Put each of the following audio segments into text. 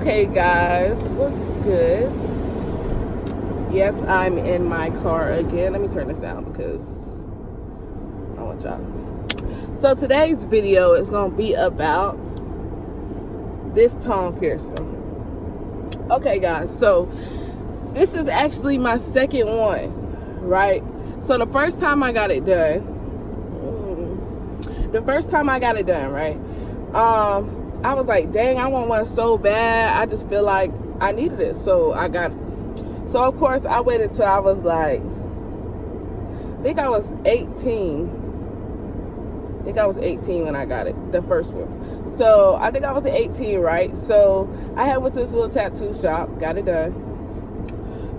Okay, guys, what's good? Yes, I'm in my car again. Let me turn this down because I don't want y'all. So today's video is going to be about this tongue piercing. Okay, guys, so this is actually my second one, right? So the first time I got it done, right? I was like, dang, I want one so bad. I just feel like I needed it, so I got it. So of course I waited till I was like, I think I was 18 when I got it, the first one. So I think I was 18, right? So I had went to this little tattoo shop, got it done.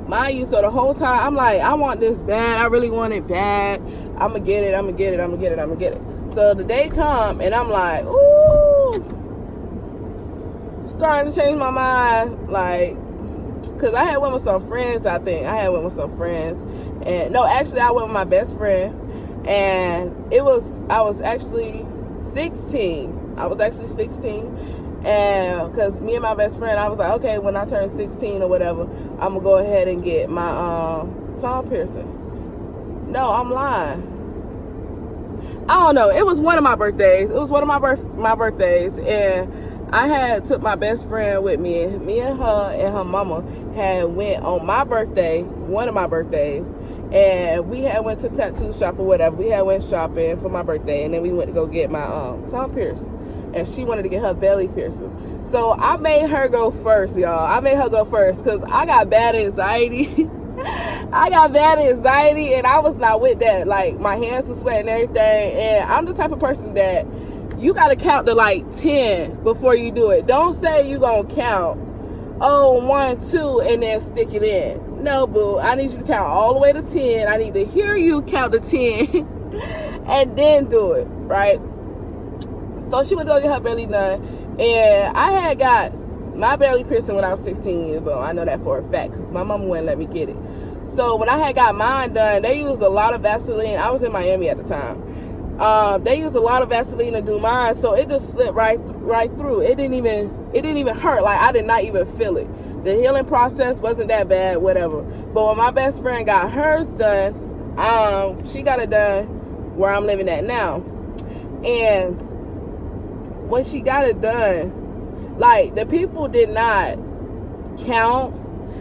Mind you, so the whole time I'm like, I want this bad, I really want it bad. I'ma get it. So the day come and I'm like, ooh, starting to change my mind, like, because I had went with some friends. I went with my best friend, and I was actually 16. And because me and my best friend, I was like, okay, when I turn 16 or whatever, I'm gonna go ahead and get my tongue piercing. No, I'm lying. I don't know. It was one of my birthdays. My birthdays, and I had took my best friend with me. Me and her mama had went on my birthday, one of my birthdays, and we had went to tattoo shop or whatever. We had went shopping for my birthday, and then we went to go get my tongue pierced. And she wanted to get her belly piercing. So I made her go first, y'all. Because I got bad anxiety. And I was not with that. Like, my hands were sweating and everything. And I'm the type of person that you got to count to like 10 before you do it. Don't say you going to count, 1, 2, and then stick it in. No, boo. I need you to count all the way to 10. I need to hear you count to 10 and then do it, right? So she went to go get her belly done, and I had got my belly piercing when I was 16 years old. I know that for a fact because my mama wouldn't let me get it. So when I had got mine done, they used a lot of Vaseline. I was in Miami at the time. They used a lot of Vaseline to do mine, so it just slipped right through. It didn't even hurt. Like, I did not even feel it. The healing process wasn't that bad, whatever. But when my best friend got hers done, she got it done where I'm living at now, and when she got it done, like, the people did not count.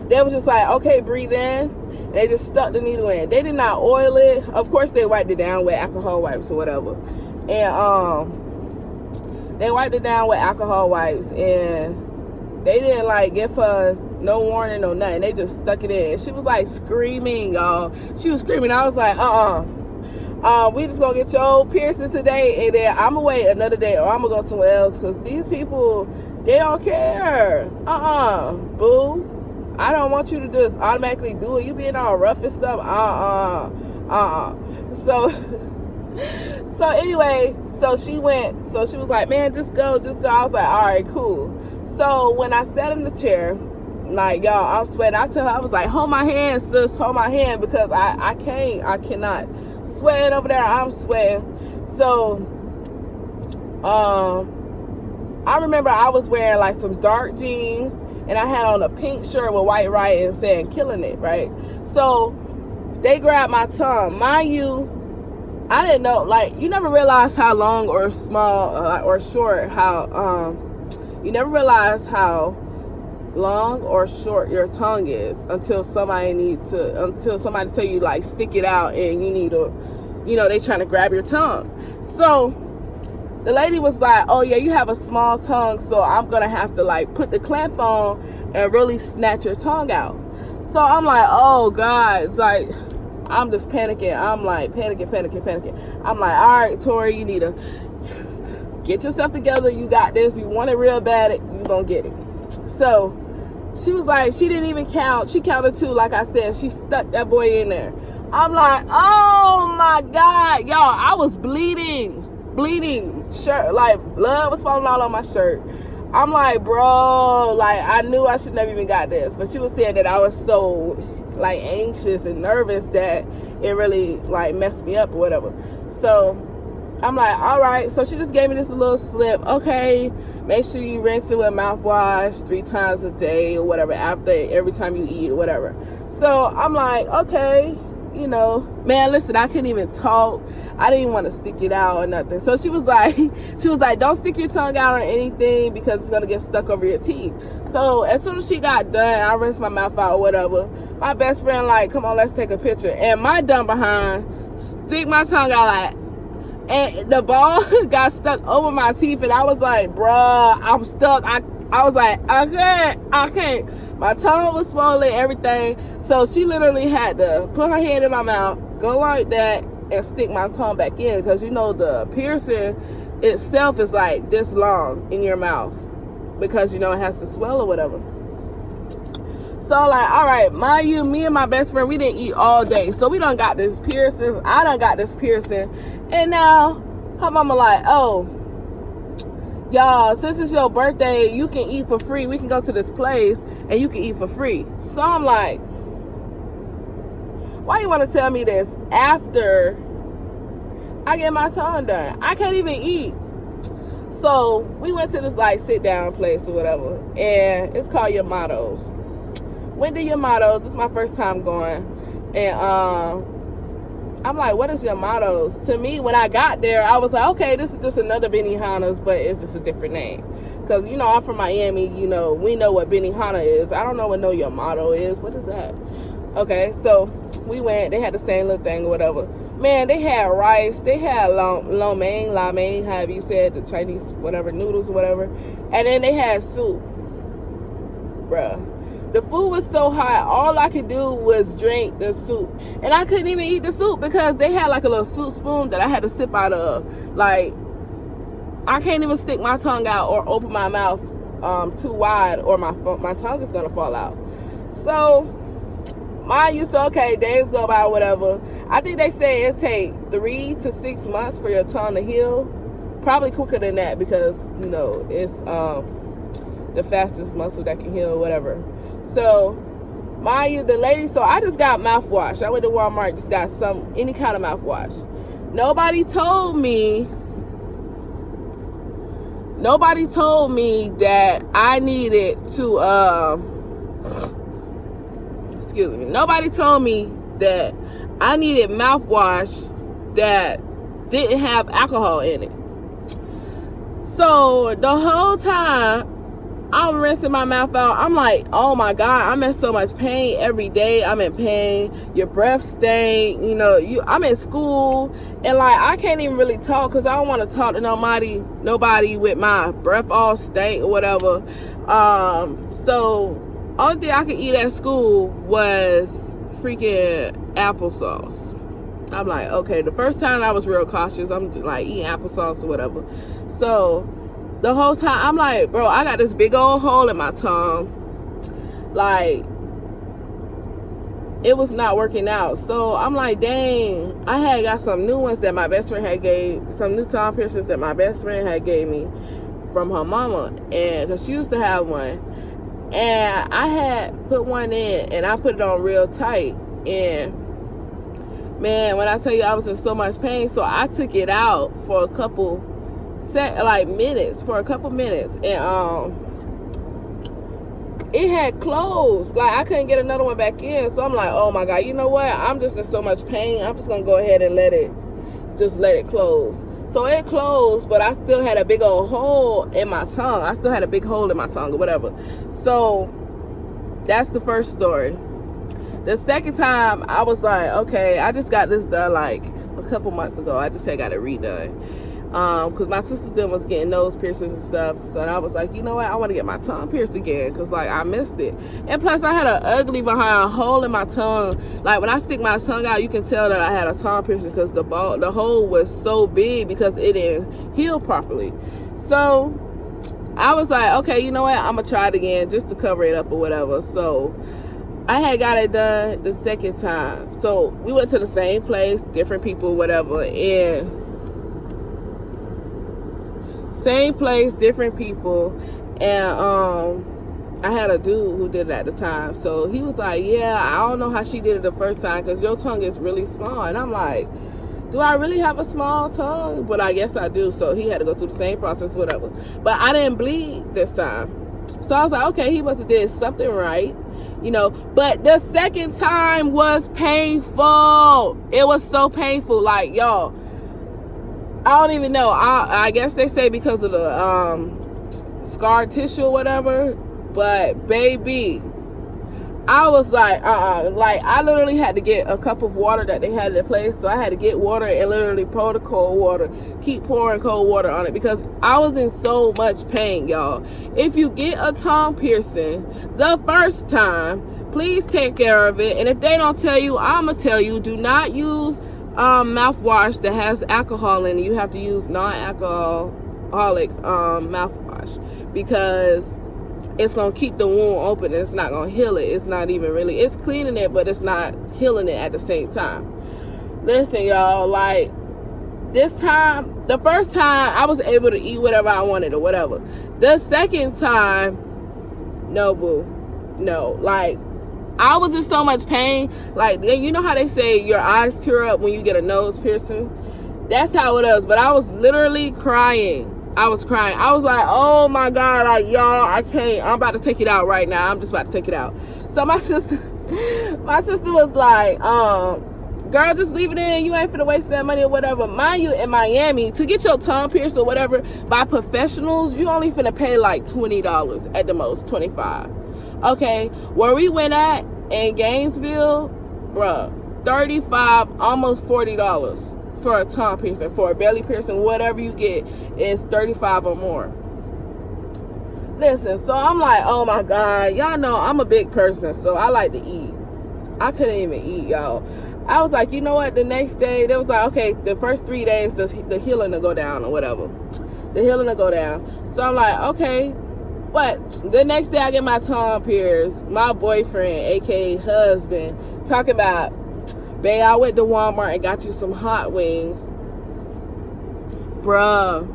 They was just like, okay, breathe in. And they just stuck the needle in. They did not oil it. Of course, they wiped it down with alcohol wipes or whatever. And they wiped it down with alcohol wipes, and they didn't like give her no warning, no nothing. They just stuck it in. She was like screaming, y'all. She was screaming. I was like, we just gonna get your piercing today, and then I'm gonna wait another day, or I'm gonna go somewhere else, because these people, they don't care. Boo. I don't want you to just automatically do it. You being all rough and stuff. So anyway, so she was like, man, just go. I was like, all right, cool. So when I sat in the chair, like, y'all, I'm sweating. I tell her, I was like, hold my hand, sis, hold my hand, because I cannot. Sweating over there, I'm sweating. So I remember I was wearing like some dark jeans, and I had on a pink shirt with white writing saying "killing it," right? So they grabbed my tongue. Mind you, I didn't know, like, you never realize how long or small or short, you never realize how long or short your tongue is until somebody tell you, like, stick it out, and you need to, they trying to grab your tongue. So the lady was like, oh yeah, you have a small tongue, so I'm gonna have to, like, put the clamp on and really snatch your tongue out. So I'm like, oh God, like, I'm just panicking. I'm like panicking. I'm like, all right, Tori, you need to get yourself together. You got this. You want it real bad, you gonna get it. So she was like, she didn't even count. She counted 2, like I said. She stuck that boy in there. I'm like, oh my God, y'all, I was bleeding, shirt, like, blood was falling all on my shirt. I'm like, bro, like, I knew I should never even got this, but she was saying that I was so, like, anxious and nervous that it really, like, messed me up or whatever. So I'm like, all right. So she just gave me this little slip. Okay, make sure you rinse it with mouthwash 3 times a day or whatever, after every time you eat or whatever. So I'm like, okay, you know, man, listen, I couldn't even talk. I didn't even want to stick it out or nothing. So she was like, don't stick your tongue out or anything because it's gonna get stuck over your teeth. So as soon as she got done, I rinsed my mouth out or whatever. My best friend like, come on, let's take a picture. And my dumb behind stick my tongue out like, and the ball got stuck over my teeth, and I was like, bruh, I'm stuck. I was like, I can't. My tongue was swollen, everything. So she literally had to put her hand in my mouth, go like that, and stick my tongue back in, because you know the piercing itself is like this long in your mouth, because you know it has to swell or whatever. So like, all right, mind you, me and my best friend, we didn't eat all day, so we done got this piercing. I done got this piercing, and now her mama like, oh, y'all, since it's your birthday, you can eat for free. We can go to this place and you can eat for free. So I'm like, why you want to tell me this after I get my tongue done? I can't even eat. So we went to this like sit down place or whatever, and it's called Yamato's. Went to Yamato's. It's my first time going, and I'm like, what is Yamato's? To me, when I got there, I was like, okay, this is just another Benihana's, but it's just a different name. Because, you know, I'm from Miami, you know, we know what Benihana is. I don't know what no Yamato is. What is that? Okay, so we went. They had the same little thing or whatever. Man, they had rice. They had lo mein, however you said, the Chinese, whatever, noodles or whatever. And then they had soup. Bruh. The food was so hot, all I could do was drink the soup. And I couldn't even eat the soup because they had like a little soup spoon that I had to sip out of. Like, I can't even stick my tongue out or open my mouth too wide, or my tongue is going to fall out. So, mind you, so okay, days go by, whatever. I think they say it take 3 to 6 months for your tongue to heal. Probably quicker than that, because, you know, it's the fastest muscle that can heal, whatever. So, mind you, the lady, so I just got mouthwash. I went to Walmart, just got any kind of mouthwash. Nobody told me that I needed to, excuse me. Nobody told me that I needed mouthwash that didn't have alcohol in it. So, the whole time, I'm rinsing my mouth out. I'm like, oh my God, I'm in so much pain every day. I'm in pain. Your breath stank. You know, I'm in school, and like I can't even really talk because I don't want to talk to nobody with my breath all stank or whatever. So only thing I could eat at school was freaking applesauce. I'm like, okay. The first time I was real cautious. I'm like eating applesauce or whatever. So the whole time, I'm like, bro, I got this big old hole in my tongue. Like, it was not working out. So I'm like, dang, I had got some new ones that my best friend had some new tongue piercings that my best friend had gave me from her mama. And because she used to have one. And I had put one in, and I put it on real tight. And man, when I tell you I was in so much pain, so I took it out for a couple minutes, and it had closed. Like, I couldn't get another one back in. So I'm like, oh my God, you know what, I'm just in so much pain, I'm just gonna go ahead and let it close. So it closed, but I still had a big old hole in my tongue. I still had a big hole in my tongue or whatever. So that's the first story. The second time, I was like, okay, I just got this done like a couple months ago. I just had got it redone. Because my sister then was getting nose piercings and stuff. So I was like, you know what? I want to get my tongue pierced again. Because, like, I missed it. And plus, I had an ugly behind hole in my tongue. Like, when I stick my tongue out, you can tell that I had a tongue piercing. Because the hole was so big because it didn't heal properly. So, I was like, okay, you know what? I'm going to try it again just to cover it up or whatever. So, I had got it done the second time. So, we went to the same place, different people, whatever. And same place, different people, and I had a dude who did it at the time. So he was like, yeah, I don't know how she did it the first time because your tongue is really small. And I'm like, do I really have a small tongue? But I guess I do. So he had to go through the same process, whatever. But I didn't bleed this time. So I was like, okay, he must have did something right, you know. But the second time was painful. It was so painful. Like, y'all, I don't even know. I guess they say because of the scar tissue or whatever. But baby, I was like, like I literally had to get a cup of water that they had in place. So I had to get water and literally pour the cold water, keep pouring cold water on it because I was in so much pain, y'all. If you get a tongue piercing the first time, please take care of it. And if they don't tell you, I'ma tell you, do not use mouthwash that has alcohol in it. You have to use non-alcoholic mouthwash because it's going to keep the wound open and it's not going to heal it. It's not even really, it's cleaning it, but it's not healing it at the same time. Listen, y'all, like, this time, the first time, I was able to eat whatever I wanted or whatever. The second time, no, boo. No. Like, I was in so much pain. Like, you know how they say your eyes tear up when you get a nose piercing? That's how it is. But I was literally crying. I was crying. I was like, oh my God, like, y'all, I can't. I'm about to take it out right now. I'm just about to take it out. So my sister was like, girl, just leave it in. You ain't finna waste that money or whatever. Mind you, in Miami, to get your tongue pierced or whatever by professionals, you only finna pay like $20 at the most, $25. Okay, where we went at in Gainesville, bruh, $35, almost $40 for a tongue piercing. For a belly piercing, whatever you get is $35 or more. Listen, so I'm like, oh my God, y'all know I'm a big person, so I like to eat. I couldn't even eat, y'all. I was like, you know what, the next day, they was like, okay, the first 3 days, the healing will go down or whatever. The healing will go down. So I'm like, okay. But the next day I get my tongue pierced. My boyfriend, aka husband, talking about, babe, I went to Walmart and got you some hot wings. Bruh.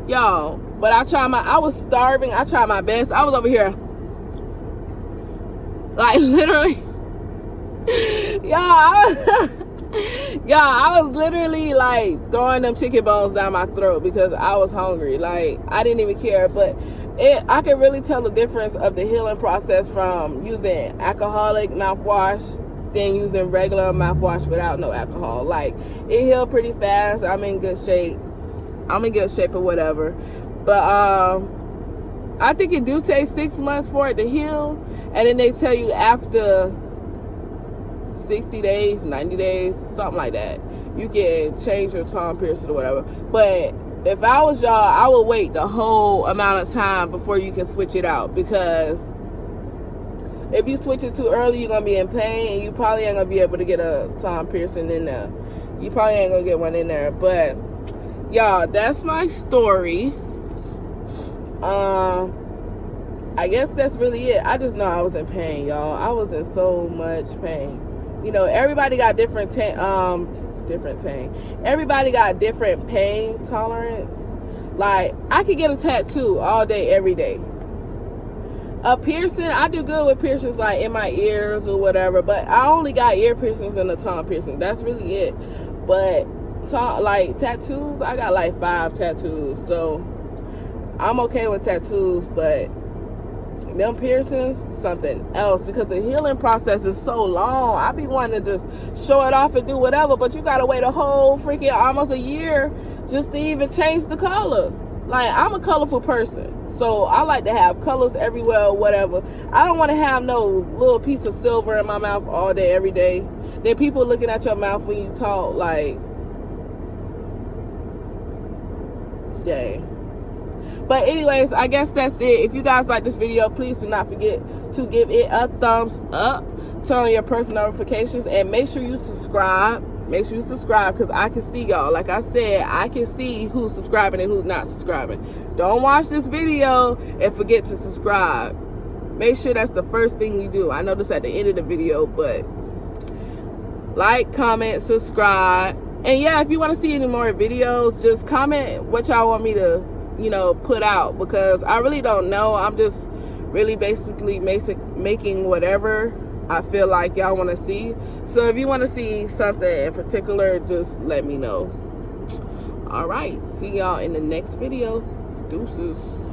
Y'all, but I was starving. I tried my best. I was over here. Like, literally. Y'all, I was literally like throwing them chicken bones down my throat because I was hungry. Like, I didn't even care. But I could really tell the difference of the healing process from using alcoholic mouthwash than using regular mouthwash without no alcohol. Like, it healed pretty fast. I'm in good shape or whatever. But I think it do take 6 months for it to heal. And then they tell you after 60 days, 90 days, something like that, you can change your tongue piercing or whatever. But if I was y'all, I would wait the whole amount of time before you can switch it out, because if you switch it too early, you're gonna be in pain and you probably ain't gonna be able to get a tongue piercing in there. You probably ain't gonna get one in there. But y'all, that's my story. I guess that's really it. I just know I was in pain, y'all. I was in so much pain. You know, everybody got different everybody got different pain tolerance. Like, I could get a tattoo all day, every day. A piercing, I do good with piercings like in my ears or whatever, but I only got ear piercings and a tongue piercing. That's really it. But like tattoos, I got like 5 tattoos, so I'm okay with tattoos. But them piercings, something else, because the healing process is so long. I be wanting to just show it off and do whatever, but you gotta wait a whole freaking almost a year just to even change the color. Like, I'm a colorful person, so I like to have colors everywhere or whatever. I don't want to have no little piece of silver in my mouth all day, every day. Then people looking at your mouth when you talk, like, dang. But anyways, I guess that's it. If you guys like this video, please do not forget to give it a thumbs up, turn on your post notifications, and make sure you subscribe. Make sure you subscribe, because I can see y'all. Like I said, I can see who's subscribing and who's not subscribing. Don't watch this video and forget to subscribe. Make sure that's the first thing you do. I know this at the end of the video, but like, comment, subscribe. And yeah, if you want to see any more videos, just comment what y'all want me to, you know, put out, because I really don't know. I'm just really basically making whatever I feel like y'all want to see. So if you want to see something in particular, just let me know. All right, see y'all in the next video. Deuces.